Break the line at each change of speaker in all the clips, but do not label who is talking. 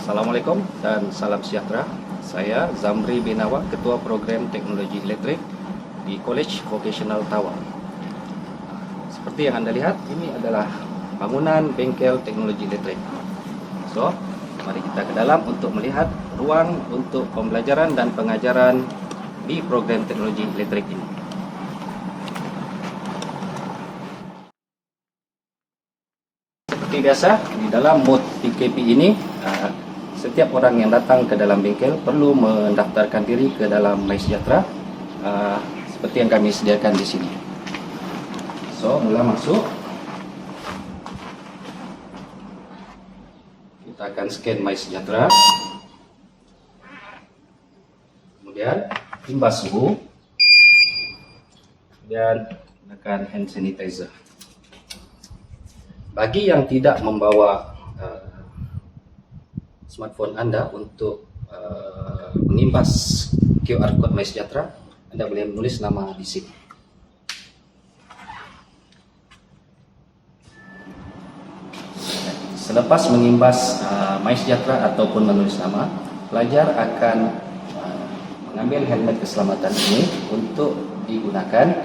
Assalamualaikum dan salam sejahtera. Saya Zamri bin Awak, Ketua Program Teknologi Elektrik di College Vocational Tawau. Seperti yang Anda lihat, ini adalah bangunan bengkel teknologi elektrik. So, mari kita ke dalam untuk melihat ruang untuk pembelajaran dan pengajaran di program teknologi elektrik ini. Seperti biasa, di dalam mod PKP ini, setiap orang yang datang ke dalam bengkel perlu mendaftarkan diri ke dalam MySejahtera, seperti yang kami sediakan di sini. So, mula masuk, kita akan scan MySejahtera, kemudian imbas suhu, kemudian gunakan hand sanitizer. Bagi yang tidak membawa smartphone Anda untuk mengimbas QR code MySejahtera, Anda boleh menulis nama di sini. Selepas mengimbas MySejahtera ataupun menulis nama, pelajar akan mengambil helmet keselamatan ini untuk digunakan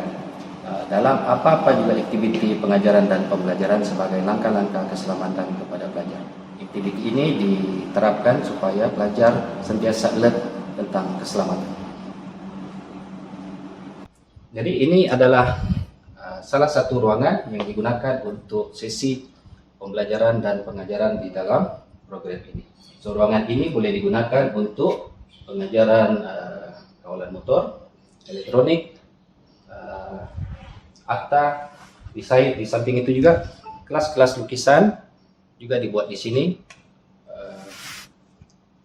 dalam apa-apa juga aktiviti pengajaran dan pembelajaran sebagai langkah-langkah keselamatan kepada pelajar. Aktiviti ini diterapkan supaya pelajar sentiasa alert tentang keselamatan. Jadi ini adalah salah satu ruangan yang digunakan untuk sesi pembelajaran dan pengajaran di dalam program ini. So, ruangan ini boleh digunakan untuk pengajaran kawalan motor, elektronik, akta, desain. Di samping itu juga kelas-kelas lukisan juga dibuat di sini,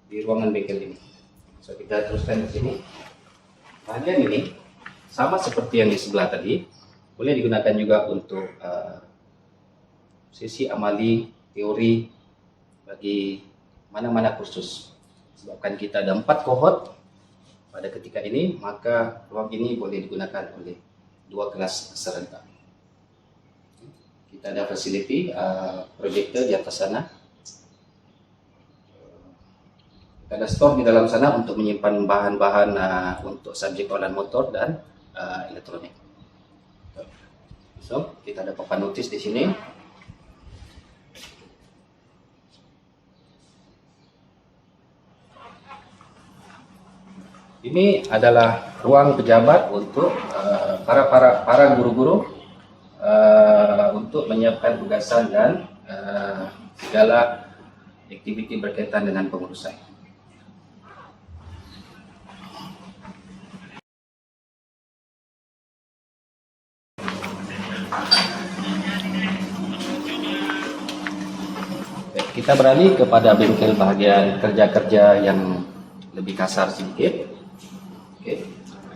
di ruangan bengkel ini. So, kita teruskan di sini. Bagian ini sama seperti yang di sebelah tadi, boleh digunakan juga untuk sesi amali teori bagi mana-mana kursus. Sebabkan kita ada 4 kohort pada ketika ini, maka ruang ini boleh digunakan oleh 2 kelas serentak. Kita ada fasiliti proyektor di atas sana. Kita ada store di dalam sana untuk menyimpan bahan-bahan untuk subjek kawalan motor dan elektronik. So, kita ada papan notis di sini. Ini adalah ruang pejabat untuk para guru-guru untuk menyiapkan tugasan dan segala aktiviti berkaitan dengan pengurusan. Kita beralih kepada bengkel bahagian kerja-kerja yang lebih kasar sedikit. Oke,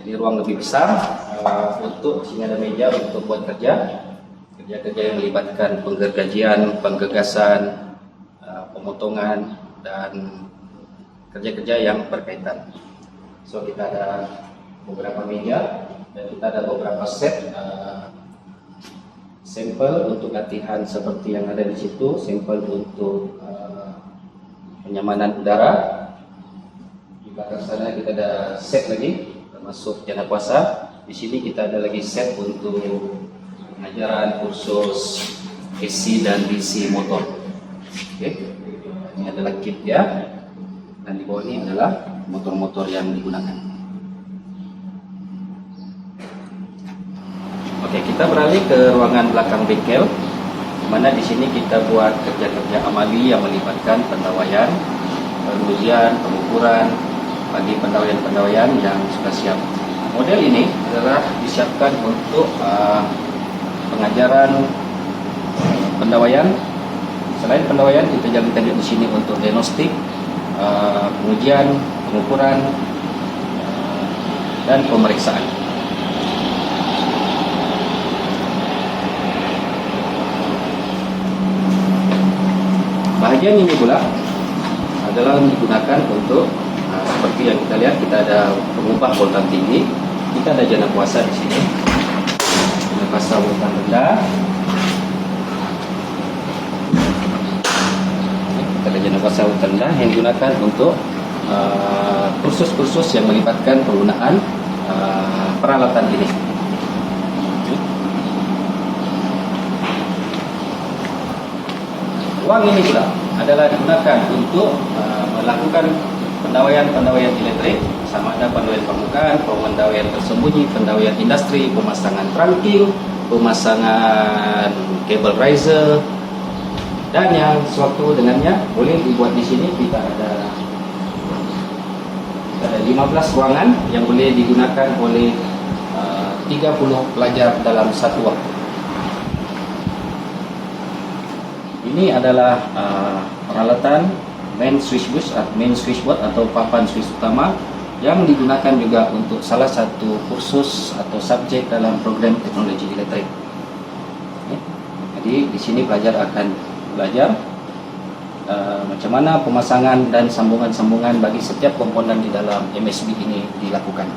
ini ruang lebih besar untuk sini ada meja untuk buat kerja-kerja yang melibatkan penggergajian, penggagasan, pemotongan dan kerja-kerja yang berkaitan. So, kita ada beberapa meja dan kita ada beberapa set sampel untuk latihan seperti yang ada di situ, sampel untuk penyamanan udara. Di belakang sana kita ada set lagi, termasuk jana puasa. Di sini kita ada lagi set untuk pengajaran kursus AC dan DC motor. Oke, ini adalah kit ya, dan di bawah ini adalah motor-motor yang digunakan. Oke, kita beralih ke ruangan belakang bengkel, di mana di sini kita buat kerja-kerja amali yang melibatkan pendawaian, pengujian, pengukuran bagi pendawaian-pendawaian yang sudah siap. Model ini adalah disiapkan untuk pengajaran pendawaian. Selain pendawaian, kita jalankan di sini untuk diagnostik, pengujian, pengukuran, dan pemeriksaan. Bahagian ini pula adalah digunakan untuk seperti yang kita lihat, kita ada pengubah voltan tinggi, kita ada jana puasa di sini, jana puasa voltan rendah, Intelijen Bahasa Rendah yang digunakan untuk kursus-kursus yang melibatkan penggunaan peralatan ini. Ruang ini pula adalah digunakan untuk melakukan pendawaian elektrik, sama ada pendawaian permukaan, pendawaian tersembunyi, pendawaian industri, pemasangan trunking, pemasangan kabel riser, dan yang sewaktu dengannya boleh dibuat di sini. Kita ada 15 ruangan yang boleh digunakan oleh 30 pelajar dalam satu waktu. Ini adalah peralatan main switchboard atau papan switch utama yang digunakan juga untuk salah satu kursus atau subjek dalam program teknologi elektrik. Jadi di sini pelajar akan belajar macam mana pemasangan dan sambungan-sambungan bagi setiap komponen di dalam MSB ini dilakukan.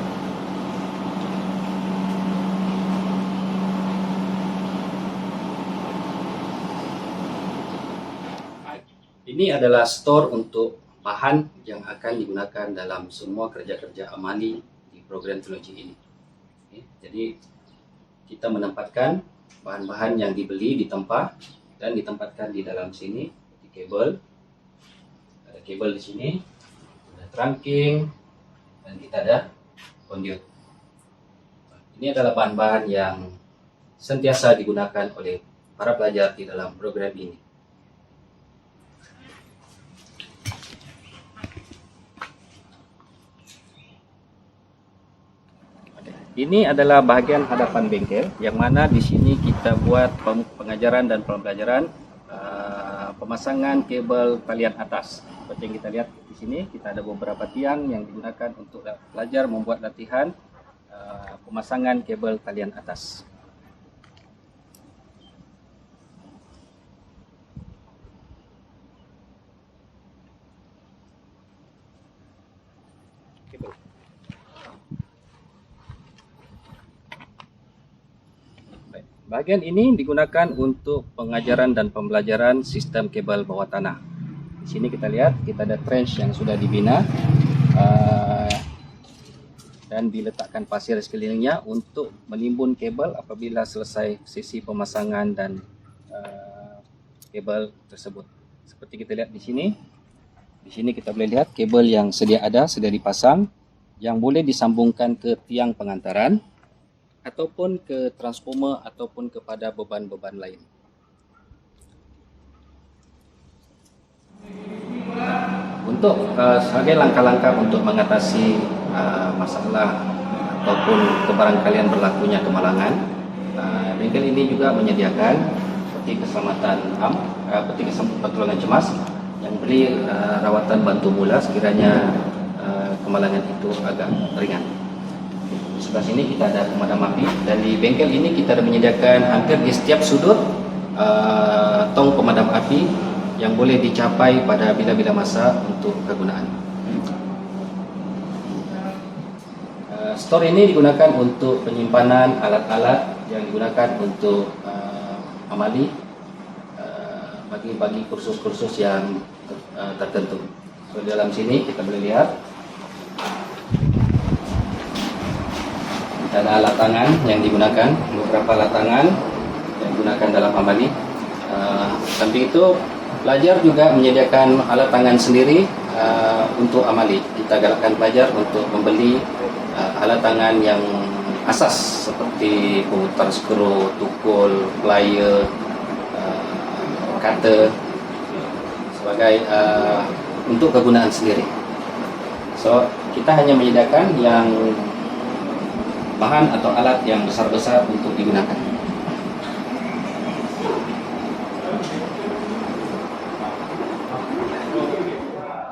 Ini adalah store untuk bahan yang akan digunakan dalam semua kerja-kerja amali di program teknologi ini. Jadi kita menempatkan bahan-bahan yang dibeli di tempat dan ditempatkan di dalam sini. Di kabel, ada kabel di sini, ada trunking, dan kita ada conduit. Ini adalah bahan-bahan yang sentiasa digunakan oleh para pelajar di dalam program ini. Ini adalah bahagian hadapan bengkel, yang mana di sini kita buat pengajaran dan pembelajaran pemasangan kabel talian atas. Seperti yang kita lihat di sini, kita ada beberapa tiang yang digunakan untuk pelajar membuat latihan pemasangan kabel talian atas. Bahagian ini digunakan untuk pengajaran dan pembelajaran sistem kabel bawah tanah. Di sini kita lihat, kita ada trench yang sudah dibina dan diletakkan pasir sekelilingnya untuk menimbun kabel apabila selesai sesi pemasangan dan kabel tersebut. Seperti kita lihat di sini kita boleh lihat kabel yang sedia dipasang, yang boleh disambungkan ke tiang pengantaran ataupun ke transformer ataupun kepada beban-beban lain. Untuk sebagai langkah-langkah untuk mengatasi masalah ataupun kebarangkalian berlakunya kemalangan, bengkel ini juga menyediakan peti keselamatan peti pertolongan cemas yang beri rawatan bantu mula sekiranya kemalangan itu agak ringan. Di sebelah sini kita ada pemadam api, dan di bengkel ini kita ada menyediakan hampir di setiap sudut tong pemadam api yang boleh dicapai pada bila-bila masa untuk kegunaan. Store ini digunakan untuk penyimpanan alat-alat yang digunakan untuk amali bagi kursus-kursus yang tertentu. So, di dalam sini kita boleh lihat ada alat tangan yang digunakan, beberapa alat tangan yang digunakan dalam amali. Samping itu, pelajar juga menyediakan alat tangan sendiri untuk amali. Kita galakkan pelajar untuk membeli alat tangan yang asas seperti pemutar skru, tukul, plier, cutter sebagai untuk kegunaan sendiri. So, kita hanya menyediakan yang bahan atau alat yang besar-besar untuk digunakan.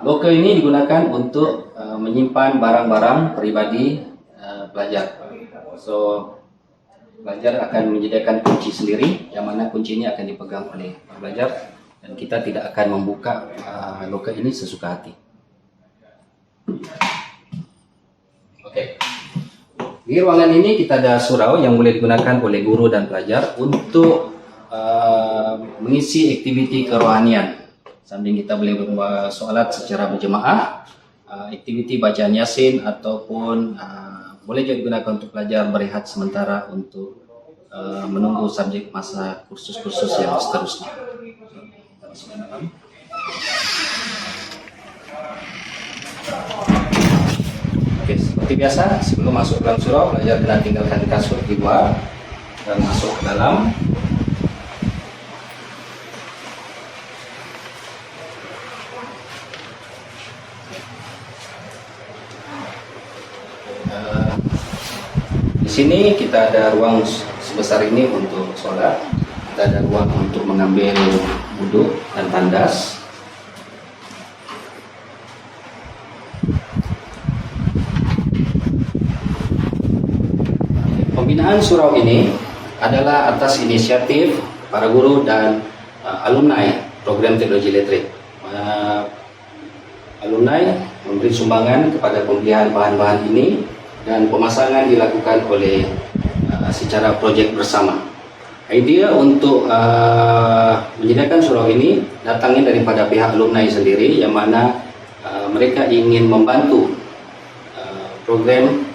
Loker ini digunakan untuk menyimpan barang-barang pribadi pelajar. So, pelajar akan menyediakan kunci sendiri, yang mana kunci ini akan dipegang oleh pelajar, dan kita tidak akan membuka loker ini sesuka hati. Oke. Di ruangan ini kita ada surau yang boleh digunakan oleh guru dan pelajar untuk mengisi aktiviti kerohanian Sambil kita boleh bersolat secara berjemaah, aktiviti bacaan Yasin ataupun boleh juga digunakan untuk pelajar berehat sementara untuk menunggu subjek masa kursus-kursus yang seterusnya. Oke, seperti biasa sebelum masuk dalam surau, pelajar kena tinggalkan kasut di luar dan masuk ke dalam. Di sini kita ada ruang sebesar ini untuk sholat, kita ada ruang untuk mengambil wudhu dan tandas. Pembinaan surau ini adalah atas inisiatif para guru dan alumni program teknologi elektrik. Alumni memberi sumbangan kepada pembelian bahan-bahan ini dan pemasangan dilakukan oleh secara proyek bersama. Idea untuk menyediakan surau ini datangnya daripada pihak alumni sendiri, yang mana mereka ingin membantu program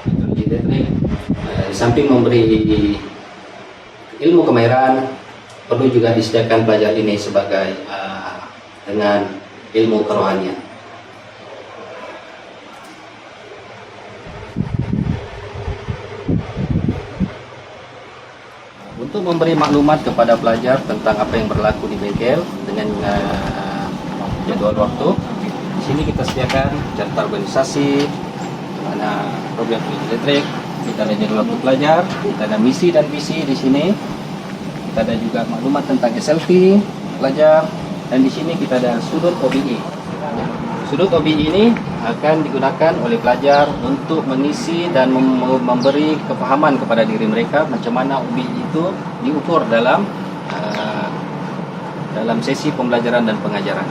teknologi elektrik. Di samping memberi ilmu kemahiran, perlu juga disediakan pelajar ini sebagai dengan ilmu kerohanian. Untuk memberi maklumat kepada pelajar tentang apa yang berlaku di bengkel dengan jadwal waktu, di sini kita sediakan carta organisasi, mana program elektrik, kita ada jadwal waktu pelajar, kita ada misi dan visi di sini, kita ada juga maklumat tentang SLT pelajar, dan di sini kita ada sudut OBE. Sudut OBE ini akan digunakan oleh pelajar untuk mengisi dan memberi kepahaman kepada diri mereka macam mana OBE itu diukur dalam sesi pembelajaran dan pengajaran.